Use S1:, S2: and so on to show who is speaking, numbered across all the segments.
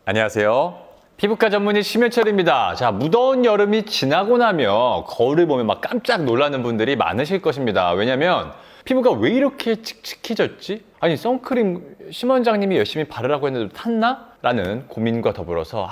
S1: 안녕하세요. 피부과 전문의 심현철입니다. 자, 무더운 여름이 지나고 나면 거울을 보면 막 깜짝 놀라는 분들이 많으실 것입니다. 왜냐면 피부가 왜 이렇게 칙칙해졌지? 아니, 선크림 심원장님이 열심히 바르라고 했는데 탔나? 라는 고민과 더불어서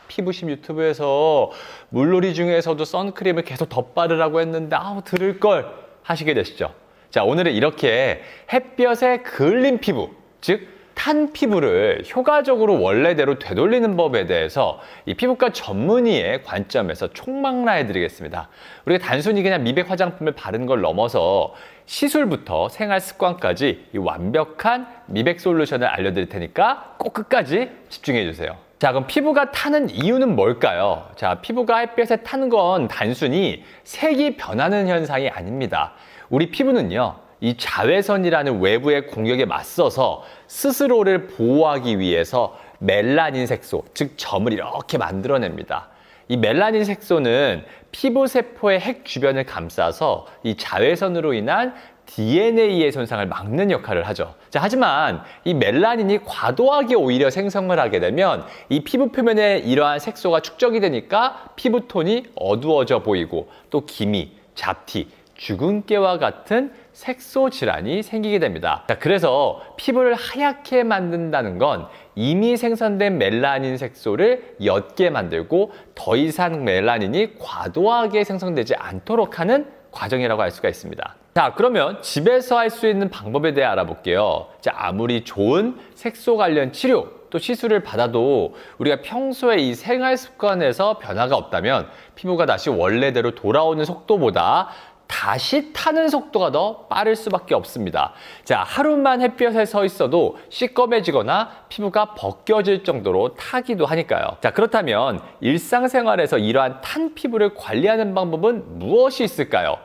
S1: 피부심 유튜브에서 물놀이 중에서도 선크림을 계속 덧바르라고 했는데 들을 걸 하시게 되시죠. 자, 오늘은 이렇게 햇볕에 그을린 피부, 즉 탄 피부를 효과적으로 원래대로 되돌리는 법에 대해서 이 피부과 전문의의 관점에서 총망라해 드리겠습니다. 우리가 단순히 그냥 미백 화장품을 바르는 걸 넘어서 시술부터 생활 습관까지 이 완벽한 미백 솔루션을 알려드릴 테니까 꼭 끝까지 집중해 주세요. 자, 그럼 피부가 타는 이유는 뭘까요? 자, 피부가 햇볕에 타는 건 단순히 색이 변하는 현상이 아닙니다. 우리 피부는요, 이 자외선이라는 외부의 공격에 맞서서 스스로를 보호하기 위해서 멜라닌 색소, 즉 점을 이렇게 만들어냅니다. 이 멜라닌 색소는 피부 세포의 핵 주변을 감싸서 이 자외선으로 인한 DNA의 손상을 막는 역할을 하죠. 자, 하지만 이 멜라닌이 과도하게 오히려 생성을 하게 되면 이 피부 표면에 이러한 색소가 축적이 되니까 피부톤이 어두워져 보이고 또 기미, 잡티, 주근깨와 같은 색소 질환이 생기게 됩니다. 자, 그래서 피부를 하얗게 만든다는 건 이미 생성된 멜라닌 색소를 옅게 만들고 더 이상 멜라닌이 과도하게 생성되지 않도록 하는 과정이라고 할 수가 있습니다. 자, 그러면 집에서 할 수 있는 방법에 대해 알아볼게요. 자, 아무리 좋은 색소 관련 치료 또 시술을 받아도 우리가 평소에 이 생활 습관에서 변화가 없다면 피부가 다시 원래대로 돌아오는 속도보다 다시 타는 속도가 더 빠를 수밖에 없습니다. 자, 하루만 햇볕에 서 있어도 시꺼매지거나 피부가 벗겨질 정도로 타기도 하니까요. 자, 그렇다면 일상생활에서 이러한 탄 피부를 관리하는 방법은 무엇이 있을까요?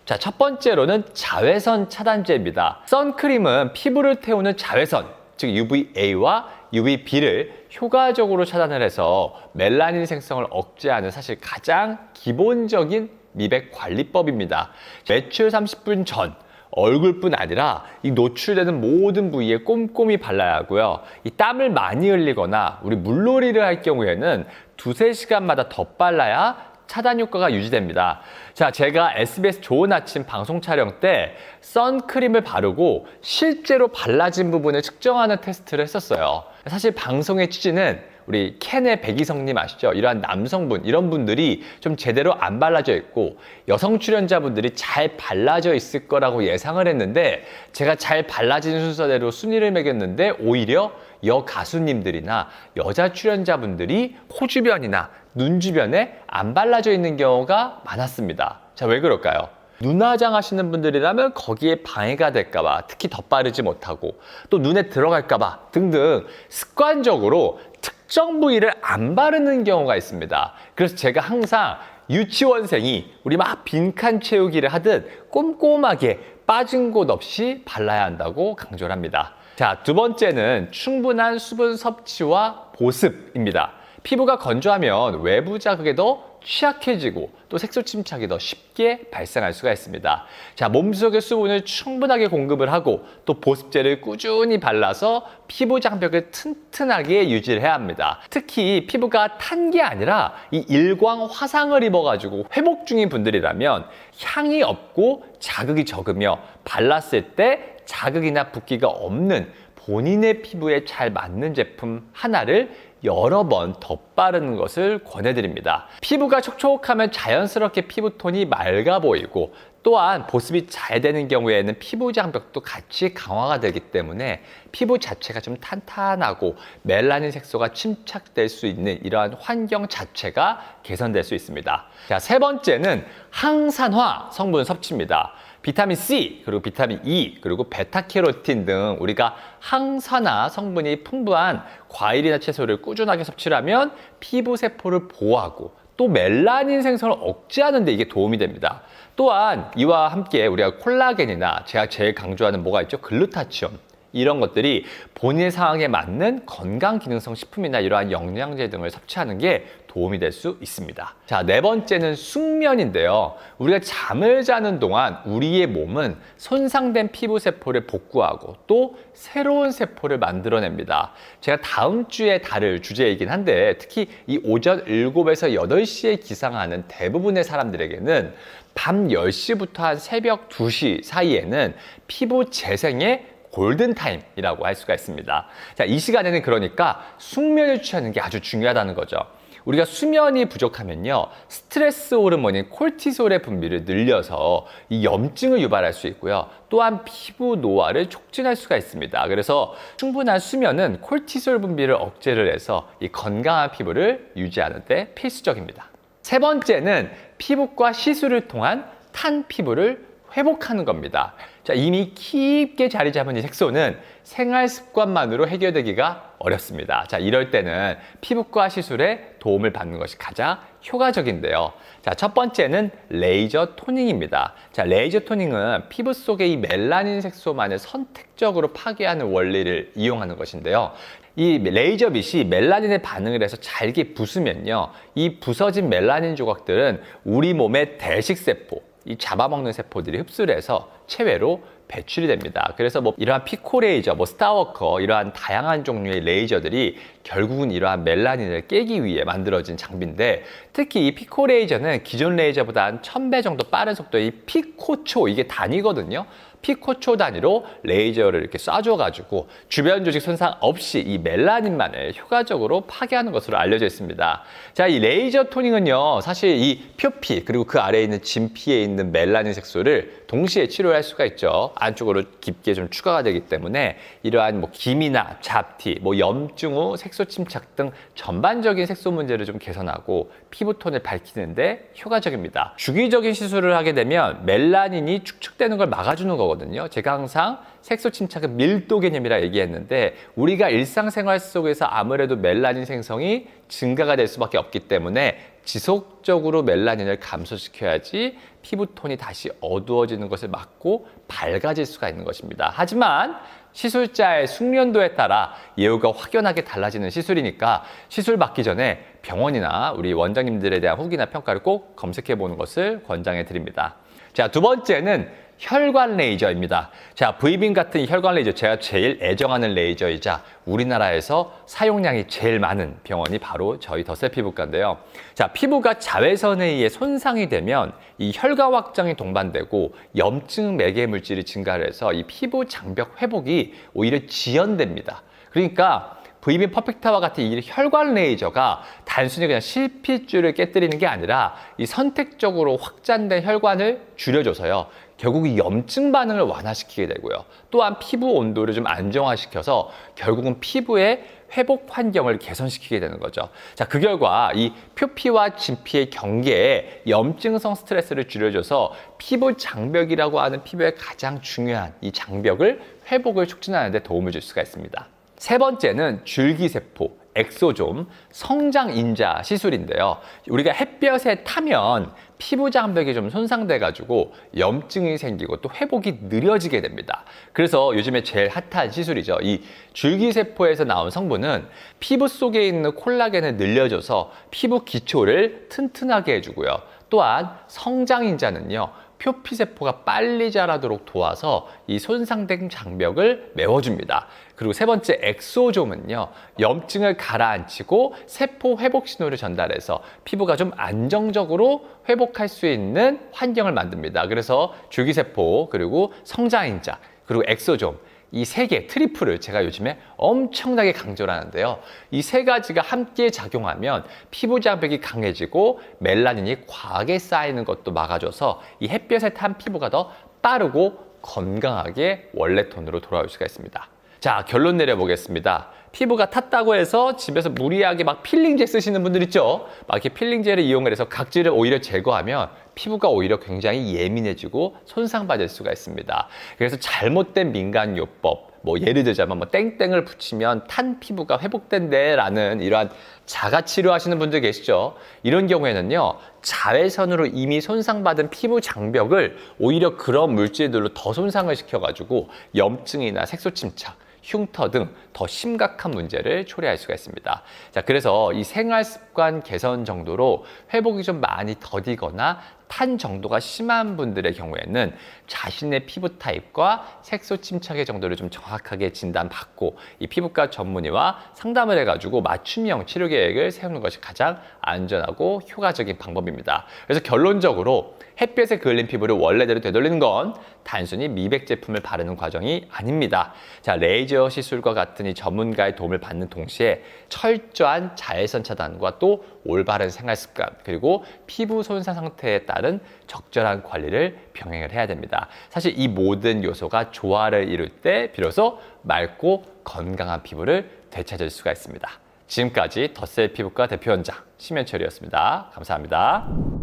S1: 자, 첫 번째로는 자외선 차단제입니다. 선크림은 피부를 태우는 자외선, 즉 UVA와 UVB를 효과적으로 차단을 해서 멜라닌 생성을 억제하는 사실 가장 기본적인 미백 관리법입니다. 외출 30분 전 얼굴뿐 아니라 이 노출되는 모든 부위에 꼼꼼히 발라야 하고요. 이 땀을 많이 흘리거나 우리 물놀이를 할 경우에는 2~3시간마다 덧발라야 차단 효과가 유지됩니다. 자, 제가 SBS 좋은 아침 방송 촬영 때 선크림을 바르고 실제로 발라진 부분을 측정하는 테스트를 했었어요. 사실 방송의 취지는 우리 캔의 백이성님 아시죠? 이러한 남성분, 이런 분들이 좀 제대로 안 발라져 있고 여성 출연자분들이 잘 발라져 있을 거라고 예상을 했는데 제가 잘 발라진 순서대로 순위를 매겼는데 오히려 여가수님들이나 여자 출연자분들이 코 주변이나 눈 주변에 안 발라져 있는 경우가 많았습니다. 자, 왜 그럴까요? 눈화장 하시는 분들이라면 거기에 방해가 될까봐 특히 덧바르지 못하고 또 눈에 들어갈까봐 등등 습관적으로 특정 부위를 안 바르는 경우가 있습니다. 그래서 제가 항상 유치원생이 우리 막 빈칸 채우기를 하듯 꼼꼼하게 빠진 곳 없이 발라야 한다고 강조를 합니다. 자, 두 번째는 충분한 수분 섭취와 보습입니다. 피부가 건조하면 외부 자극에도 취약해지고 또 색소 침착이 더 쉽게 발생할 수가 있습니다. 자, 몸속의 수분을 충분하게 공급을 하고 또 보습제를 꾸준히 발라서 피부 장벽을 튼튼하게 유지를 해야 합니다. 특히 피부가 탄 게 아니라 이 일광 화상을 입어가지고 회복 중인 분들이라면 향이 없고 자극이 적으며 발랐을 때 자극이나 붓기가 없는 본인의 피부에 잘 맞는 제품 하나를 여러 번 덧바르는 것을 권해드립니다. 피부가 촉촉하면 자연스럽게 피부톤이 맑아 보이고 또한 보습이 잘 되는 경우에는 피부 장벽도 같이 강화가 되기 때문에 피부 자체가 좀 탄탄하고 멜라닌 색소가 침착될 수 있는 이러한 환경 자체가 개선될 수 있습니다. 자, 세 번째는 항산화 성분 섭취입니다. 비타민 C, 그리고 비타민 E, 그리고 베타캐로틴 등 우리가 항산화 성분이 풍부한 과일이나 채소를 꾸준하게 섭취를 하면 피부 세포를 보호하고 또 멜라닌 생성을 억제하는 데 이게 도움이 됩니다. 또한 이와 함께 우리가 콜라겐이나 제가 제일 강조하는 뭐가 있죠? 글루타치온. 이런 것들이 본인의 상황에 맞는 건강기능성 식품이나 이러한 영양제 등을 섭취하는 게 도움이 될 수 있습니다. 자, 네 번째는 숙면인데요. 우리가 잠을 자는 동안 우리의 몸은 손상된 피부 세포를 복구하고 또 새로운 세포를 만들어냅니다. 제가 다음 주에 다룰 주제이긴 한데 특히 이 오전 7에서 8시에 기상하는 대부분의 사람들에게는 밤 10시부터 한 새벽 2시 사이에는 피부 재생의 골든타임이라고 할 수가 있습니다. 자, 이 시간에는 그러니까 숙면을 취하는 게 아주 중요하다는 거죠. 우리가 수면이 부족하면요, 스트레스 호르몬인 콜티솔의 분비를 늘려서 이 염증을 유발할 수 있고요. 또한 피부 노화를 촉진할 수가 있습니다. 그래서 충분한 수면은 콜티솔 분비를 억제를 해서 이 건강한 피부를 유지하는 데 필수적입니다. 세 번째는 피부과 시술을 통한 탄 피부를 회복하는 겁니다. 자, 이미 깊게 자리 잡은 이 색소는 생활 습관만으로 해결되기가 어렵습니다. 자, 이럴 때는 피부과 시술에 도움을 받는 것이 가장 효과적인데요. 자, 첫 번째는 레이저 토닝입니다. 자, 레이저 토닝은 피부 속의 이 멜라닌 색소만을 선택적으로 파괴하는 원리를 이용하는 것인데요. 이 레이저 빛이 멜라닌에 반응을 해서 잘게 부수면요, 이 부서진 멜라닌 조각들은 우리 몸의 대식세포, 이 잡아먹는 세포들이 흡수를 해서 체외로 배출이 됩니다. 그래서 이러한 피코레이저, 스타워커 이러한 다양한 종류의 레이저들이 결국은 이러한 멜라닌을 깨기 위해 만들어진 장비인데, 특히 이 피코레이저는 기존 레이저보다 한 1000배 정도 빠른 속도의 피코초, 이게 단위거든요. 피코초 단위로 레이저를 이렇게 쏴줘가지고 주변 조직 손상 없이 이 멜라닌만을 효과적으로 파괴하는 것으로 알려져 있습니다. 자, 이 레이저 토닝은요, 사실 이 표피 그리고 그 아래에 있는 진피에 있는 멜라닌 색소를 동시에 치료할 수가 있죠. 안쪽으로 깊게 좀 추가가 되기 때문에 이러한 기미나 잡티, 염증 후 색소 침착 등 전반적인 색소 문제를 좀 개선하고 피부톤을 밝히는데 효과적입니다. 주기적인 시술을 하게 되면 멜라닌이 축적되는 걸 막아주는 거거든요. 제가 항상 색소 침착은 밀도 개념이라 얘기했는데, 우리가 일상생활 속에서 아무래도 멜라닌 생성이 증가가 될 수밖에 없기 때문에 지속적으로 멜라닌을 감소시켜야지 피부톤이 다시 어두워지는 것을 막고 밝아질 수가 있는 것입니다. 하지만 시술자의 숙련도에 따라 예후가 확연하게 달라지는 시술이니까 시술 받기 전에 병원이나 우리 원장님들에 대한 후기나 평가를 꼭 검색해 보는 것을 권장해 드립니다. 자, 두 번째는 혈관 레이저입니다. 자, V빔 같은 혈관 레이저, 제가 제일 애정하는 레이저이자 우리나라에서 사용량이 제일 많은 병원이 바로 저희 더셀 피부과인데요. 자, 피부가 자외선에 의해 손상이 되면 이 혈관 확장이 동반되고 염증 매개 물질이 증가를 해서 이 피부 장벽 회복이 오히려 지연됩니다. 그러니까 V빔 퍼펙트와 같은 이 혈관 레이저가 단순히 그냥 실핏줄을 깨뜨리는 게 아니라 이 선택적으로 확장된 혈관을 줄여줘서요, 결국 이 염증 반응을 완화시키게 되고요, 또한 피부 온도를 좀 안정화시켜서 결국은 피부의 회복 환경을 개선시키게 되는 거죠. 자, 그 결과 이 표피와 진피의 경계에 염증성 스트레스를 줄여줘서 피부 장벽이라고 하는 피부의 가장 중요한 이 장벽을 회복을 촉진하는 데 도움을 줄 수가 있습니다. 세 번째는 줄기세포, 엑소좀, 성장인자 시술인데요. 우리가 햇볕에 타면 피부 장벽이 좀 손상돼가지고 염증이 생기고 또 회복이 느려지게 됩니다. 그래서 요즘에 제일 핫한 시술이죠. 이 줄기세포에서 나온 성분은 피부 속에 있는 콜라겐을 늘려줘서 피부 기초를 튼튼하게 해주고요. 또한 성장인자는요, 표피세포가 빨리 자라도록 도와서 이 손상된 장벽을 메워줍니다. 그리고 세 번째 엑소좀은요, 염증을 가라앉히고 세포 회복 신호를 전달해서 피부가 좀 안정적으로 회복할 수 있는 환경을 만듭니다. 그래서 줄기세포, 그리고 성장인자, 그리고 엑소좀, 이 세 개 트리플을 제가 요즘에 엄청나게 강조를 하는데요. 이 세 가지가 함께 작용하면 피부 장벽이 강해지고 멜라닌이 과하게 쌓이는 것도 막아줘서 이 햇볕에 탄 피부가 더 빠르고 건강하게 원래 톤으로 돌아올 수가 있습니다. 자, 결론 내려보겠습니다. 피부가 탔다고 해서 집에서 무리하게 필링제 쓰시는 분들 있죠? 이렇게 필링제를 이용을 해서 각질을 오히려 제거하면 피부가 오히려 굉장히 예민해지고 손상받을 수가 있습니다. 그래서 잘못된 민간요법, 뭐 예를 들자면 뭐 땡땡을 붙이면 탄 피부가 회복된대라는 이러한 자가 치료하시는 분들 계시죠. 이런 경우에는요, 자외선으로 이미 손상받은 피부 장벽을 오히려 그런 물질들로 더 손상을 시켜가지고 염증이나 색소 침착, 흉터 등 더 심각한 문제를 초래할 수가 있습니다. 자, 그래서 이 생활 습관 개선 정도로 회복이 좀 많이 더디거나 탄 정도가 심한 분들의 경우에는 자신의 피부 타입과 색소 침착의 정도를 좀 정확하게 진단받고 이 피부과 전문의와 상담을 해가지고 맞춤형 치료 계획을 세우는 것이 가장 안전하고 효과적인 방법입니다. 그래서 결론적으로 햇볕에 그을린 피부를 원래대로 되돌리는 건 단순히 미백 제품을 바르는 과정이 아닙니다. 자, 레이저 시술과 같은 이 전문가의 도움을 받는 동시에 철저한 자외선 차단과 또 올바른 생활 습관, 그리고 피부 손상 상태에 따른 적절한 관리를 병행을 해야 됩니다. 사실 이 모든 요소가 조화를 이룰 때 비로소 맑고 건강한 피부를 되찾을 수가 있습니다. 지금까지 덧셀 피부과 대표원장 심현철이었습니다. 감사합니다.